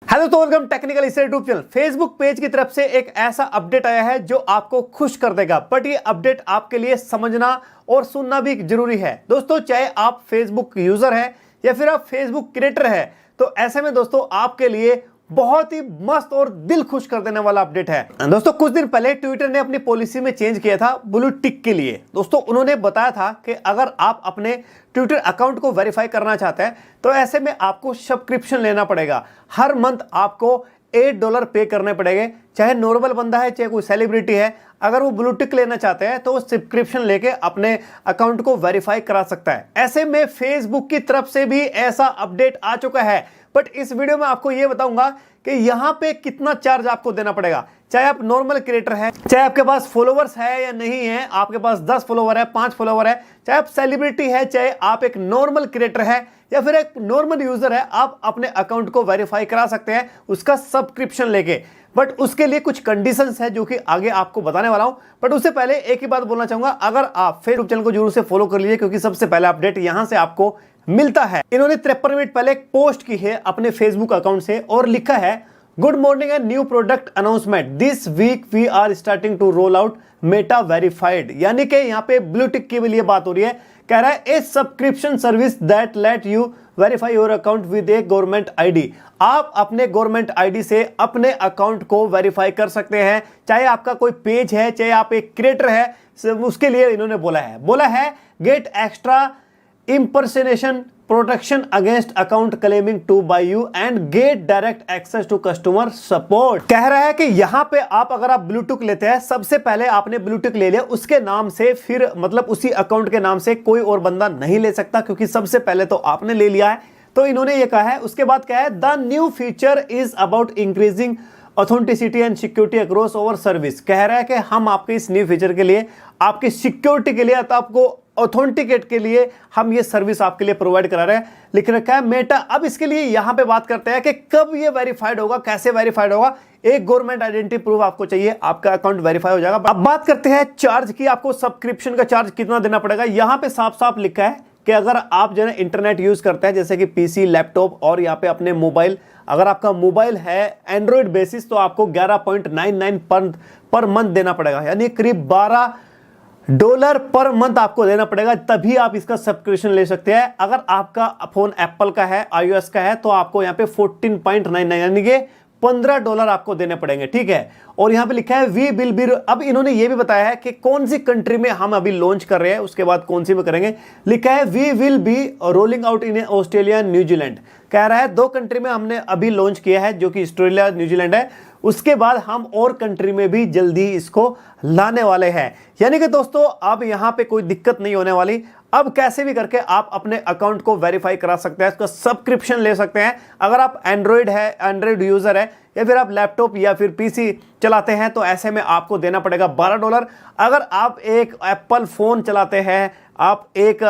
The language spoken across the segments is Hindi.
हेलो तो वेलकम टेक्निकल इससे यूट्यूब चैनल। फेसबुक पेज की तरफ से एक ऐसा अपडेट आया है जो आपको खुश कर देगा, बट ये अपडेट आपके लिए समझना और सुनना भी जरूरी है। दोस्तों, चाहे आप फेसबुक यूजर है या फिर आप फेसबुक क्रिएटर है, तो ऐसे में दोस्तों आपके लिए बहुत ही मस्त और दिल खुश कर देने वाला अपडेट है। दोस्तों, कुछ दिन पहले ट्विटर ने अपनी पॉलिसी में चेंज किया था ब्लू टिक के लिए। दोस्तों, उन्होंने बताया था कि अगर आप अपने ट्विटर अकाउंट को वेरीफाई करना चाहते हैं तो ऐसे में आपको सब्सक्रिप्शन लेना पड़ेगा। हर मंथ आपको $8 पे करने पड़ेंगे। चाहे नॉर्मल बंदा है, चाहे कोई सेलिब्रिटी है, अगर वो ब्लू टिक लेना चाहते हैं तो वो सब्सक्रिप्शन लेके अपने अकाउंट को वेरीफाई करा सकता है। ऐसे में फेसबुक की तरफ से भी ऐसा अपडेट आ चुका है, बट इस वीडियो में आपको यह बताऊंगा कि यहां पे कितना चार्ज आपको देना पड़ेगा। चाहे आप नॉर्मल क्रिएटर है, चाहे आपके पास फॉलोवर्स है या नहीं है, आपके पास 10 फॉलोवर है, 5 फॉलोवर है, चाहे आप सेलिब्रिटी है, चाहे आप एक नॉर्मल क्रिएटर है या फिर एक नॉर्मल यूजर है, आप अपने अकाउंट को वेरीफाई करा सकते हैं उसका सब्सक्रिप्शन लेके। बट उसके लिए कुछ कंडीशंस है जो कि आगे आपको बताने वाला हूं। बट उससे पहले एक ही बात बोलना चाहूंगा, अगर आप फेसबुक चैनल को जरूर से फॉलो कर लीजिए, क्योंकि सबसे पहला अपडेट यहां से आपको मिलता है। इन्होंने 53 मिनट पहले एक पोस्ट की है अपने फेसबुक अकाउंट से और लिखा है, good morning and new product announcement, this week we are starting to roll out Meta verified. यानी कि यहाँ पे ब्लू टिक के लिए बात हो रही है। कह रहा है ए subscription service that let you verify your account with A government ID. आप अपने गवर्नमेंट आईडी से अपने अकाउंट को वेरीफाई कर सकते हैं, चाहे आपका कोई पेज है, चाहे आप एक क्रिएटर है, उसके लिए इन्होंने बोला है get extra impersonation protection against account claiming to by you and get direct access to customer support। कह रहा है कि यहां पे आप अगर आप ब्लूटूथ लेते हैं, सबसे पहले आपने ब्लूटूथ ले लिया, उसके नाम से फिर मतलब उसी अकाउंट के नाम से कोई और बंदा नहीं ले सकता, क्योंकि सबसे पहले तो आपने ले लिया है। तो इन्होंने ये कहा है। उसके बाद क्या है, the new feature is about increasing authenticity and security across over service. कह रहा है कि हम आपके इस न्यू फीचर के लिए, आपकी सिक्योरिटी के लिए, तो आपको ऑथेंटिकेट के लिए हम ये सर्विस आपके लिए प्रोवाइड करा रहे हैं। लिख रखा है मेटा। अब इसके लिए यहां पे बात करते हैं कि कब ये वेरीफाइड होगा, कैसे वेरीफाइड होगा। एक गवर्नमेंट आइडेंटिटी प्रूफ आपको चाहिए, आपका अकाउंट वेरीफाई हो जाएगा। अब बात करते हैं चार्ज की, आपको सब्सक्रिप्शन का चार्ज कितना देना पड़ेगा। यहां पे साफ साफ लिखा है कि अगर आप जो है इंटरनेट यूज करते हैं, जैसे कि पीसी, लैपटॉप और यहाँ पे अपने मोबाइल, अगर आपका मोबाइल है एंड्रॉइड बेसिस, तो आपको 11.99 पर मंथ देना पड़ेगा, यानी करीब $12 पर मंथ आपको देना पड़ेगा, तभी आप इसका सब्सक्रिप्शन ले सकते हैं। अगर आपका फोन एप्पल का है, iOS का है, तो आपको यहाँ पे 14.99 यानी कि $15 आपको देने पड़ेंगे। ठीक है। और यहां पे लिखा है वी विल बी। अब इन्होंने ये भी बताया है कि कौन सी कंट्री में हम अभी लॉन्च कर रहे हैं, उसके बाद कौन सी में करेंगे। लिखा है we will be rolling out in Australia, New Zealand. कह रहा है 2 कंट्री में हमने अभी लॉन्च किया है, जो कि ऑस्ट्रेलिया, न्यूजीलैंड है। उसके बाद हम और कंट्री में भी जल्दी इसको लाने वाले हैं। यानी कि दोस्तों, अब यहां पे कोई दिक्कत नहीं होने वाली। अब कैसे भी करके आप अपने अकाउंट को वेरीफाई करा सकते हैं, इसका सब्सक्रिप्शन ले सकते हैं। अगर आप एंड्रॉइड यूजर है या फिर आप लैपटॉप या फिर पीसी चलाते हैं, तो ऐसे में आपको देना पड़ेगा $12। अगर आप एक एप्पल फोन चलाते हैं, आप एक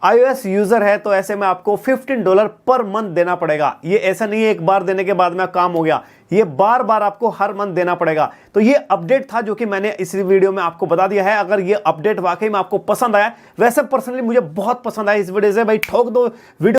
iOS यूजर है, तो ऐसे में आपको $15 पर मंथ देना पड़ेगा। ये ऐसा नहीं है एक बार देने के बाद में काम हो गया, ये बार बार आपको हर मंथ देना पड़ेगा। तो ये अपडेट था जो कि मैंने इस वीडियो में आपको बता दिया है। अगर ये अपडेट वाकई में आपको पसंद आया, वैसे पर्सनली मुझे बहुत पसंद आया इस वीडियो से, भाई ठोक दो वीडियो।